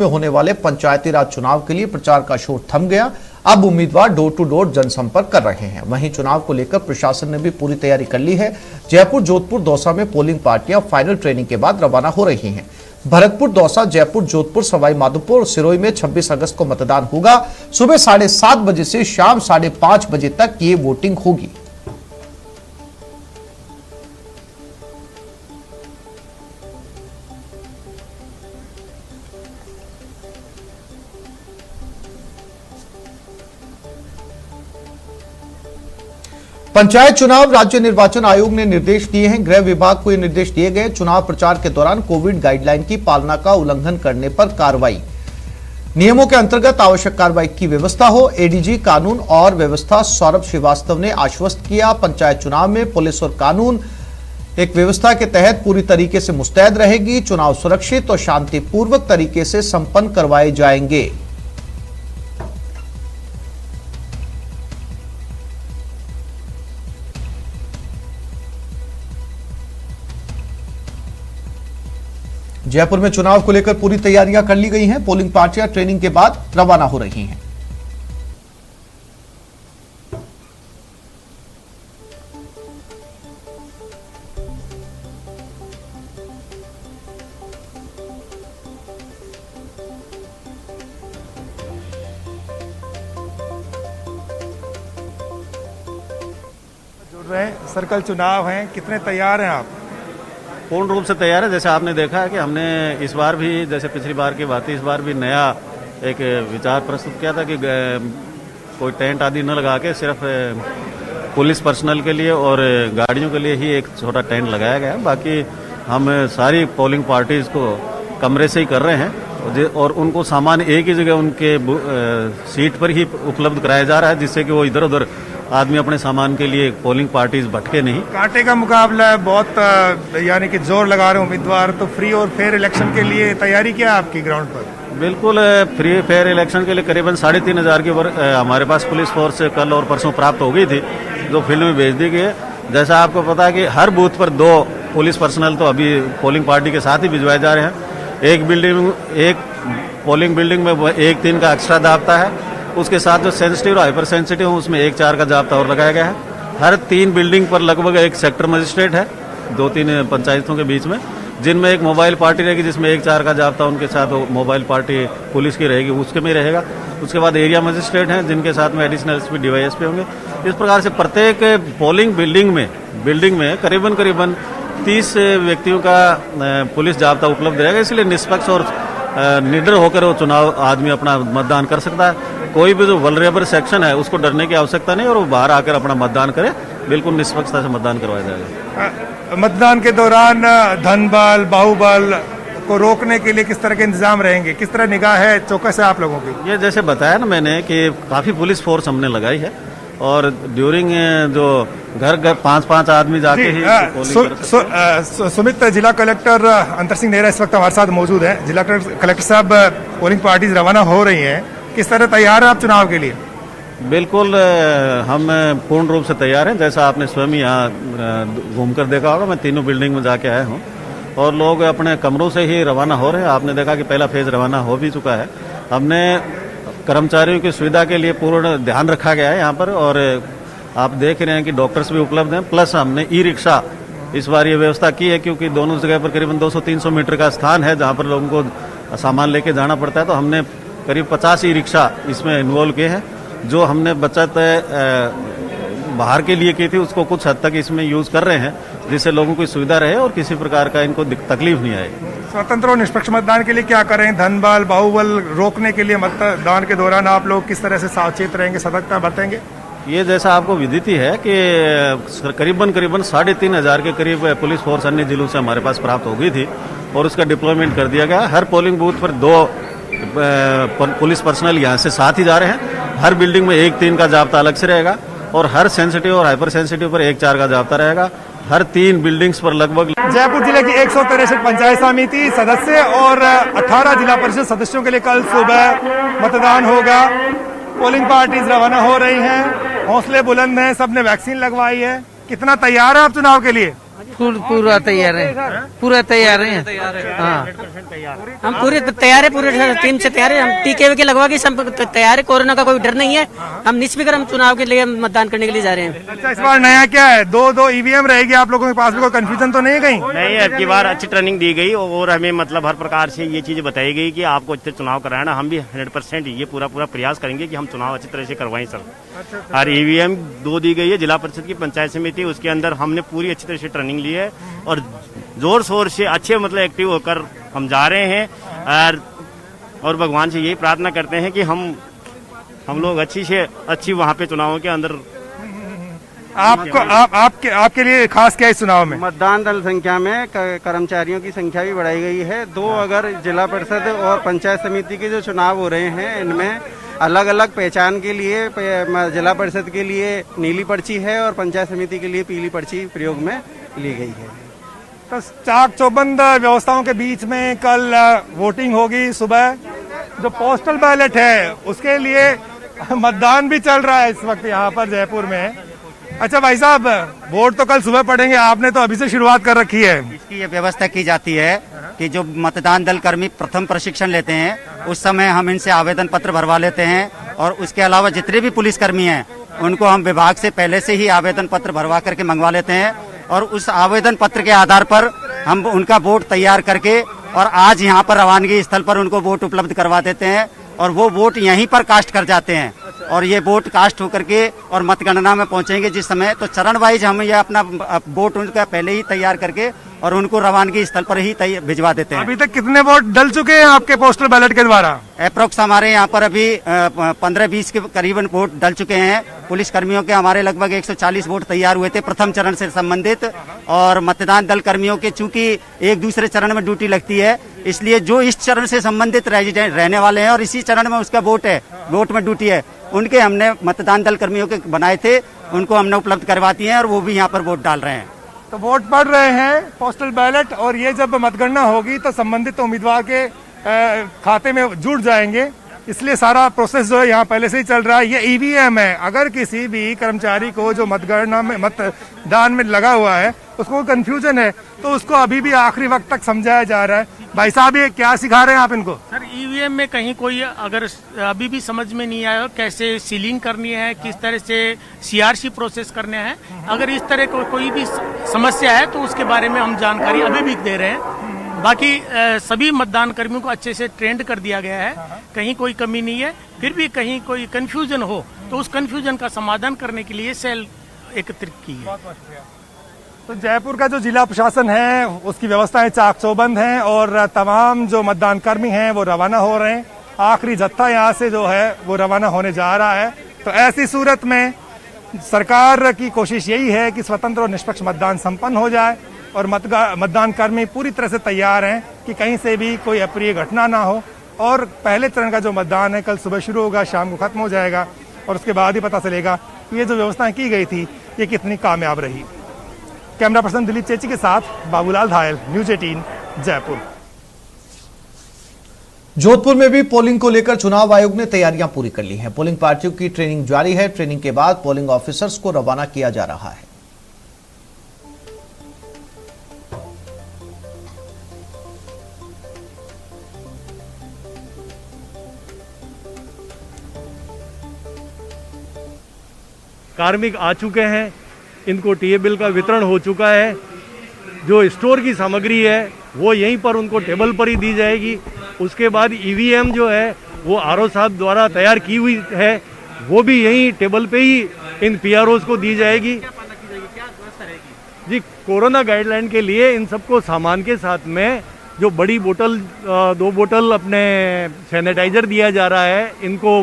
में होने वाले पंचायती राज चुनाव के लिए प्रचार का शोर थम गया। अब उम्मीदवार डोर टू डोर जनसंपर्क कर रहे हैं। वहीं चुनाव को लेकर प्रशासन ने भी पूरी तैयारी कर ली है। जयपुर, जोधपुर, दौसा में पोलिंग पार्टियां फाइनल ट्रेनिंग के बाद रवाना हो रही हैं। भरतपुर, दौसा, जयपुर, जोधपुर, सवाई माधोपुर और सिरोही में 26 अगस्त को मतदान होगा। सुबह 7:30 बजे से शाम 5:30 बजे तक ये वोटिंग होगी। पंचायत चुनाव राज्य निर्वाचन आयोग ने निर्देश दिए हैं। गृह विभाग को ये निर्देश दिए गए। चुनाव प्रचार के दौरान कोविड गाइडलाइन की पालना का उल्लंघन करने पर कार्रवाई, नियमों के अंतर्गत आवश्यक कार्रवाई की व्यवस्था हो। एडीजी कानून और व्यवस्था सौरभ श्रीवास्तव ने आश्वस्त किया। पंचायत चुनाव में पुलिस और कानून एक व्यवस्था के तहत पूरी तरीके से मुस्तैद रहेगी। चुनाव सुरक्षित और शांतिपूर्वक तरीके से संपन्न करवाए जाएंगे। जयपुर में चुनाव को लेकर पूरी तैयारियां कर ली गई हैं। पोलिंग पार्टियां ट्रेनिंग के बाद रवाना हो रही हैं। जुड़ रहे हैं, सर्कल चुनाव हैं, कितने तैयार हैं आप? पूर्ण रूप से तैयार है। जैसे आपने देखा है कि हमने इस बार भी, जैसे पिछली बार की बात थी, इस बार भी नया एक विचार प्रस्तुत किया था कि कोई टेंट आदि न लगा के सिर्फ पुलिस पर्सनल के लिए और गाड़ियों के लिए ही एक छोटा टेंट लगाया गया। बाकी हम सारी पोलिंग पार्टीज को कमरे से ही कर रहे हैं और उनको सामान एक ही जगह उनके सीट पर ही उपलब्ध कराया जा रहा है, जिससे कि वो इधर उधर आदमी अपने सामान के लिए पोलिंग पार्टीज भटके नहीं। कांटे का मुकाबला है बहुत, यानी कि जोर लगा रहे उम्मीदवार। तो फ्री और फेयर इलेक्शन के लिए तैयारी क्या है आपकी ग्राउंड पर? बिल्कुल, फ्री फेयर इलेक्शन के लिए करीबन 3,500 की हमारे पास पुलिस फोर्स कल और परसों प्राप्त हो गई थी, जो फील्ड में भेज दी गई है। जैसा आपको पता है कि हर बूथ पर 2 पुलिस पर्सनल तो अभी पोलिंग पार्टी के साथ ही भिजवाए जा रहे हैं। एक पोलिंग बिल्डिंग में 1-3 का एक्स्ट्रा दाब्ता है। उसके साथ जो सेंसिटिव और हाइपर सेंसिटिव है उसमें 1-4 का जाब्ता और लगाया गया है। हर 3 बिल्डिंग पर लगभग एक सेक्टर मजिस्ट्रेट है 2-3 पंचायतों के बीच में, जिनमें एक मोबाइल पार्टी रहेगी, जिसमें 1-4 का जाब्ता उनके साथ मोबाइल पार्टी पुलिस की रहेगी, उसके में रहेगा। उसके बाद एरिया मजिस्ट्रेट हैं, जिनके साथ में एडिशनल एसपी, डीवाईएसपी होंगे। इस प्रकार से प्रत्येक पोलिंग बिल्डिंग में करीबन 30 व्यक्तियों का पुलिस जाब्ता उपलब्ध रहेगा। इसलिए निष्पक्ष और निडर होकर वो चुनाव आदमी अपना मतदान कर सकता है। कोई भी जो वल्नरेबल सेक्शन है उसको डरने की आवश्यकता नहीं और वो बाहर आकर अपना मतदान करे। बिल्कुल निष्पक्षता से मतदान करवाया जाएगा। मतदान के दौरान धन बल, बाहुबल को रोकने के लिए किस तरह के इंतजाम रहेंगे? किस तरह निगाह है, चौकस है आप लोगों की? ये जैसे बताया ना मैंने कि काफी पुलिस फोर्स हमने लगाई है और ड्यूरिंग जो घर 5-5 आदमी जाके ही सुमित, जिला कलेक्टर अंतर सिंह नेहरा इस वक्त हमारे साथ मौजूद है। जिला कलेक्टर साहब, पोलिंग पार्टीज रवाना हो रही हैं, किस तरह तैयार है आप चुनाव के लिए? बिल्कुल, हम पूर्ण रूप से तैयार हैं। जैसा आपने स्वयं यहाँ घूमकर देखा होगा, मैं तीनों बिल्डिंग में जाके आया हूँ और लोग अपने कमरों से ही रवाना हो रहे हैं। आपने देखा कि पहला फेज रवाना हो भी चुका है। हमने कर्मचारियों की सुविधा के लिए पूर्ण ध्यान रखा गया है यहाँ पर और आप देख रहे हैं कि डॉक्टर्स भी उपलब्ध हैं। प्लस हमने ई-रिक्शा इस बार ये व्यवस्था की है, क्योंकि दोनों जगह पर करीबन 200-300 मीटर का स्थान है जहाँ पर लोगों को सामान लेके जाना पड़ता है। तो हमने करीब 50 ई-रिक्शा इसमें इन्वॉल्व किए हैं। जो हमने बचत बाहर के लिए की थी उसको कुछ हद तक इसमें यूज कर रहे हैं, जिससे लोगों को सुविधा रहे और किसी प्रकार का इनको तकलीफ नहीं आए। स्वतंत्र और निष्पक्ष मतदान के लिए क्या करें? धन बल, बाहुबल रोकने के लिए मतदान के दौरान आप लोग किस तरह से सावचेत रहेंगे, सतर्कता बरतेंगे? ये जैसा आपको विदित ही है कि करीबन 3,500 के करीब पुलिस फोर्स अन्य जिलों से हमारे पास प्राप्त हो गई थी और उसका डिप्लॉयमेंट कर दिया गया। हर पोलिंग बूथ पर 2 पुलिस पर्सनल यहाँ से साथ ही जा रहे हैं। हर बिल्डिंग में 1-3 का जाब्ता अलग से रहेगा और हर सेंसिटिव और हाइपर सेंसिटिव पर 1-4 का जाब्ता रहेगा। हर 3 बिल्डिंग्स पर लगभग। जयपुर जिले की 163 पंचायत समिति सदस्य और 18 जिला परिषद सदस्यों के लिए कल सुबह मतदान होगा। पोलिंग पार्टीज रवाना हो रही हैं, हौसले बुलंद हैं, सबने वैक्सीन लगवाई है। कितना तैयार है आप चुनाव के लिए? पूरा तैयार है, पूरा तैयार है। हाँ, हम पूरे तैयार है, पूरे टीम से तैयार है। हम टीके वीके लगवा के सब तैयार है, कोरोना का कोई डर नहीं है। हम निष्फिक्र हम चुनाव के लिए मतदान करने के लिए जा रहे हैं। अच्छा, इस बार नया क्या है? दो ईवीएम रहेगी आप लोगों के पास में, कोई कंफ्यूजन तो नहीं है कहीं? नहीं, अब की बार अच्छी ट्रेनिंग दी गई और हमें मतलब हर प्रकार से ये चीज बताई गई कि आपको अच्छे चुनाव कराना। हम भी 100% ये पूरा प्रयास करेंगे कि हम चुनाव अच्छी तरह से करवाएं सर। और ईवीएम 2 दी गई है, जिला परिषद की पंचायत समिति, उसके अंदर हमने पूरी अच्छी तरह से ट्रेनिंग ली है और जोर शोर से अच्छे मतलब एक्टिव होकर हम जा रहे हैं। और भगवान से यही प्रार्थना करते हैं कि हम लोग अच्छी से अच्छी वहाँ पे चुनावों के अंदर। आपके लिए खास क्या है इस चुनाव में? मतदान दल संख्या में कर्मचारियों की संख्या भी बढ़ाई गई है। 2 अगर जिला परिषद और पंचायत समिति के जो चुनाव हो रहे हैं, इनमें अलग अलग पहचान के लिए जिला परिषद के लिए नीली पर्ची है और पंचायत समिति के लिए पीली पर्ची प्रयोग में ली गई है। तो चाक चौबंद व्यवस्थाओं के बीच में कल वोटिंग होगी सुबह। जो पोस्टल बैलेट है उसके लिए मतदान भी चल रहा है इस वक्त यहाँ पर जयपुर में। अच्छा भाई साहब, वोट तो कल सुबह पड़ेंगे, आपने तो अभी से शुरुआत कर रखी है। इसकी ये व्यवस्था की जाती है कि जो मतदान दल कर्मी प्रथम प्रशिक्षण लेते हैं उस समय हम इनसे आवेदन पत्र भरवा लेते हैं और उसके अलावा जितने भी पुलिसकर्मी हैं उनको हम विभाग से पहले से ही आवेदन पत्र भरवा करके मंगवा लेते हैं और उस आवेदन पत्र के आधार पर हम उनका वोट तैयार करके और आज यहाँ पर रवानगी स्थल पर उनको वोट उपलब्ध करवा देते हैं और वो वोट यहीं पर कास्ट कर जाते हैं और ये वोट कास्ट होकर के और मतगणना में पहुंचेंगे जिस समय, तो चरण वाइज हम ये अपना वोट उनका पहले ही तैयार करके और उनको रवानगी स्थल पर ही भिजवा देते हैं। अभी तक कितने वोट डल चुके हैं आपके पोस्टल बैलेट के द्वारा? अप्रोक्स हमारे यहाँ पर अभी 15-20 के करीबन वोट डल चुके हैं। पुलिस कर्मियों के हमारे लगभग 140 वोट तैयार हुए थे प्रथम चरण से संबंधित, और मतदान दल कर्मियों के चूंकि एक दूसरे चरण में ड्यूटी लगती है इसलिए जो इस चरण से संबंधित रेजिडेंट रहने वाले हैं और इसी चरण में उसका वोट में ड्यूटी है, उनके हमने मतदान दल कर्मियों के बनाए थे, उनको हमने उपलब्ध करवा दिए हैं और वो भी यहाँ पर वोट डाल रहे हैं। तो वोट पड़ रहे हैं पोस्टल बैलेट और ये जब मतगणना होगी तो संबंधित उम्मीदवार के खाते में जुड़ जाएंगे, इसलिए सारा प्रोसेस जो है यहाँ पहले से ही चल रहा है। ये ईवीएम है, अगर किसी भी कर्मचारी को जो मतगणना में मतदान में लगा हुआ है उसको कंफ्यूजन है तो उसको अभी भी आखिरी वक्त तक समझाया जा रहा है। भाई साहब, ये क्या सिखा रहे हैं आप इनको? सर, ईवीएम में कहीं कोई अगर अभी भी समझ में नहीं आया कैसे सीलिंग करनी है, किस तरह से सीआरसी प्रोसेस करने हैं, अगर इस तरह कोई भी समस्या है तो उसके बारे में हम जानकारी अभी भी दे रहे हैं। बाकी सभी मतदान कर्मियों को अच्छे से ट्रेंड कर दिया गया है, कहीं कोई कमी नहीं है। फिर भी कहीं कोई कंफ्यूजन हो तो उस कंफ्यूजन का समाधान करने के लिए सेल एकत्रित की है। तो जयपुर का जो जिला प्रशासन है उसकी व्यवस्थाएं चाक चौबंद हैं और तमाम जो मतदान कर्मी हैं वो रवाना हो रहे हैं। आखिरी जत्था यहाँ से जो है वो रवाना होने जा रहा है। तो ऐसी सूरत में सरकार की कोशिश यही है कि स्वतंत्र और निष्पक्ष मतदान संपन्न हो जाए और मतदान कर्मी पूरी तरह से तैयार हैं कि कहीं से भी कोई अप्रिय घटना ना हो। और पहले चरण का जो मतदान है कल सुबह शुरू होगा, शाम को खत्म हो जाएगा और उसके बाद ही पता चलेगा कि ये जो व्यवस्थाएं की गई थी ये कितनी कामयाब रही। कैमरा पर्सन दिलीप चेची के साथ बाबूलाल धायल, न्यूज 18 जयपुर। जोधपुर में भी पोलिंग को लेकर चुनाव आयोग ने तैयारियां पूरी कर ली हैं। पोलिंग पार्टियों की ट्रेनिंग जारी है। ट्रेनिंग के बाद पोलिंग ऑफिसर्स को रवाना किया जा रहा है। कार्मिक आ चुके हैं, इनको टीए बिल का वितरण हो चुका है। जो स्टोर की सामग्री है वो यहीं पर उनको टेबल पर ही दी जाएगी। उसके बाद ईवीएम जो है वो आरओ साहब द्वारा तैयार की हुई है, वो भी यहीं टेबल पे ही इन पीआरओज को दी जाएगी। जी, कोरोना गाइडलाइन के लिए इन सबको सामान के साथ में जो बड़ी बोतल 2 बोतल अपने सैनिटाइजर दिया जा रहा है, इनको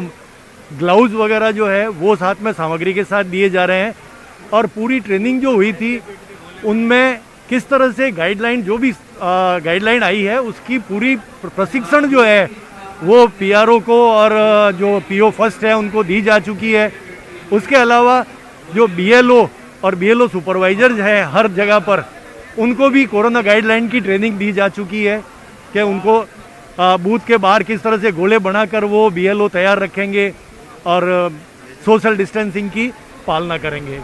ग्लव्स वगैरह जो है वो साथ में सामग्री के साथ दिए जा रहे हैं। और पूरी ट्रेनिंग जो हुई थी उनमें किस तरह से गाइडलाइन जो भी गाइडलाइन आई है उसकी पूरी प्रशिक्षण जो है वो पीआरओ को और जो पीओ फर्स्ट है उनको दी जा चुकी है। उसके अलावा जो बीएलओ और बीएलओ सुपरवाइजर है हर जगह पर, उनको भी कोरोना गाइडलाइन की ट्रेनिंग दी जा चुकी है कि उनको बूथ के बाहर किस तरह से गोले बनाकर वो बीएलओ तैयार रखेंगे और सोशल डिस्टेंसिंग की पालना करेंगे।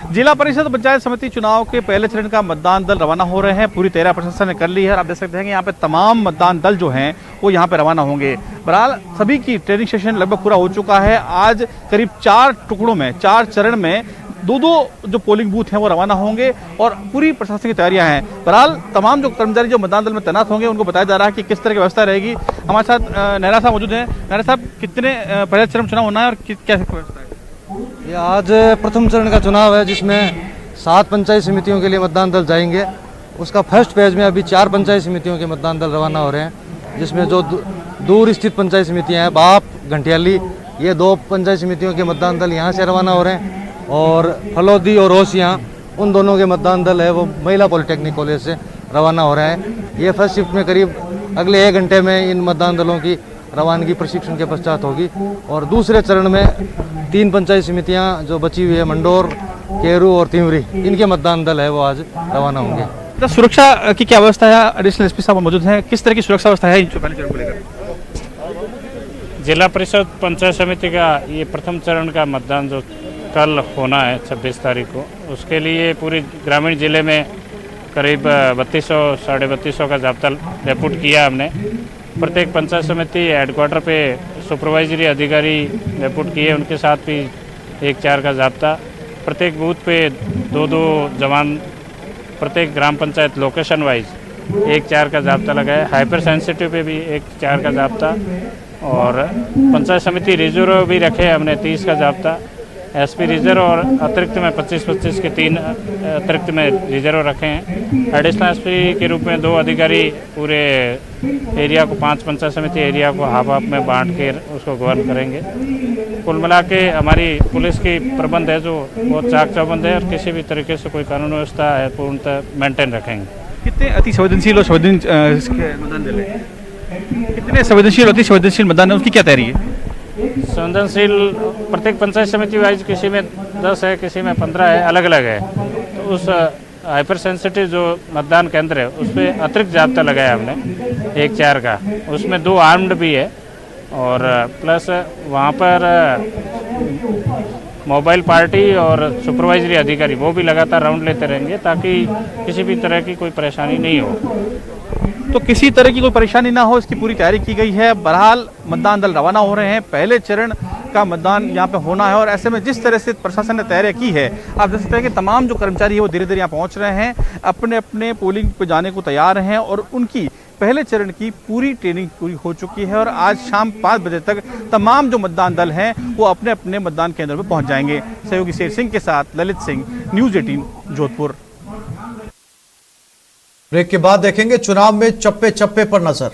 जिला परिषद पंचायत समिति चुनाव के पहले चरण का मतदान दल रवाना हो रहे हैं। पूरी तैयारी प्रशासन ने कर ली है और आप देख सकते हैं कि यहाँ पे तमाम मतदान दल जो हैं वो यहाँ पे रवाना होंगे। बहरहाल सभी की ट्रेनिंग सेशन लगभग पूरा हो चुका है। आज करीब 4 टुकड़ों में 4 चरण में दो जो पोलिंग बूथ हैं वो रवाना होंगे और पूरी प्रशासन की तैयारियां हैं। बहरहाल तमाम जो कर्मचारी जो मतदान दल में तैनात होंगे उनको बताया जा रहा है कि किस तरह की व्यवस्था रहेगी। हमारे साथ नेहरा साहब मौजूद हैं। नेहरा साहब, कितने पहले चरण चुनाव होना है और क्या व्यवस्था है? ये आज प्रथम चरण का चुनाव है जिसमें 7 पंचायत समितियों के लिए मतदान दल जाएंगे। उसका फर्स्ट फेज में अभी 4 पंचायत समितियों के मतदान दल रवाना हो रहे हैं, जिसमें जो दूर स्थित पंचायत समितियां हैं, बाप, घंटियाली, ये 2 पंचायत समितियों के मतदान दल यहाँ से रवाना हो रहे हैं और फलोदी और रोसियाँ, उन दोनों के मतदान दल है वो महिला पॉलिटेक्निक कॉलेज से रवाना हो रहे हैं। ये फर्स्ट शिफ्ट में करीब अगले 1 घंटे में इन मतदान दलों की रवानगी प्रशिक्षण के पश्चात होगी और दूसरे चरण में 3 पंचायत समितियां जो बची हुई है, मंडोर, केरू और तिमरी, इनके मतदान दल है वो आज रवाना होंगे। तो सुरक्षा की क्या व्यवस्था है? एडिशनल एसपी साहब मौजूद हैं। किस तरह की सुरक्षा व्यवस्था है पहले चरण को लेकर? जिला परिषद पंचायत समिति का ये प्रथम चरण का मतदान जो कल होना है 26 तारीख को, उसके लिए पूरी ग्रामीण जिले में करीब 3200 साढ़े 3200 का जाब्ता रिपोर्ट किया हमने। प्रत्येक पंचायत समिति हेडक्वार्टर पे सुपरवाइजरी अधिकारी रिपोर्ट किए, उनके साथ भी 1-4 का जाब्ता। प्रत्येक बूथ पे 2-2 जवान, प्रत्येक ग्राम पंचायत लोकेशन वाइज 1-4 का जाब्ता लगाया। हाइपर सेंसिटिव पे भी 1-4 का जाब्ता और पंचायत समिति रिजर्व भी रखे हमने 30 का जाब्ता। एसपी रिजर्व और अतिरिक्त में 25-25 के 3 अतिरिक्त में रिजर्व रखे हैं। एडिशनल एसपी के रूप में 2 अधिकारी पूरे एरिया को 5 पंचायत समिति एरिया को हाफ में बांट के उसको गवर्न करेंगे। कुल मिला के हमारी पुलिस की प्रबंध है जो वो चाक चौबंद है और किसी भी तरीके से कोई कानून व्यवस्था है पूर्णतः मेंटेन रखेंगे। कितने अति संवेदनशील और मतदान दल है? कितने संवेदनशील अति संवेदनशील मतदान है, उसकी क्या तैयारी है? संवेदनशील प्रत्येक पंचायत समिति वाइज किसी में 10 है, किसी में 15 है, अलग अलग है। तो उस हाइपर सेंसिटिव जो मतदान केंद्र है उस पर अतिरिक्त जाब्ता लगाया हमने 1-4 का। उसमें 2 आर्म्ड भी है और प्लस वहाँ पर मोबाइल पार्टी और सुपरवाइजरी अधिकारी वो भी लगातार राउंड लेते रहेंगे ताकि किसी भी तरह की कोई परेशानी नहीं हो। तो किसी तरह की कोई परेशानी ना हो, इसकी पूरी तैयारी की गई है। बहरहाल मतदान दल रवाना हो रहे हैं। पहले चरण का मतदान यहाँ पे होना है और ऐसे में जिस तरह से प्रशासन ने तैयारी की है, आप देख सकते हैं कि तमाम जो कर्मचारी है वो धीरे धीरे यहाँ पहुँच रहे हैं, अपने अपने पोलिंग पे जाने को तैयार हैं और उनकी पहले चरण की पूरी ट्रेनिंग पूरी हो चुकी है और आज शाम 5 बजे तक तमाम जो मतदान दल हैं वो अपने अपने मतदान केंद्र पर पहुँच जाएंगे। सहयोगी शेर सिंह के साथ ललित सिंह, न्यूज़ 18 जोधपुर। ब्रेक के बाद देखेंगे चुनाव में चप्पे चप्पे पर नजर।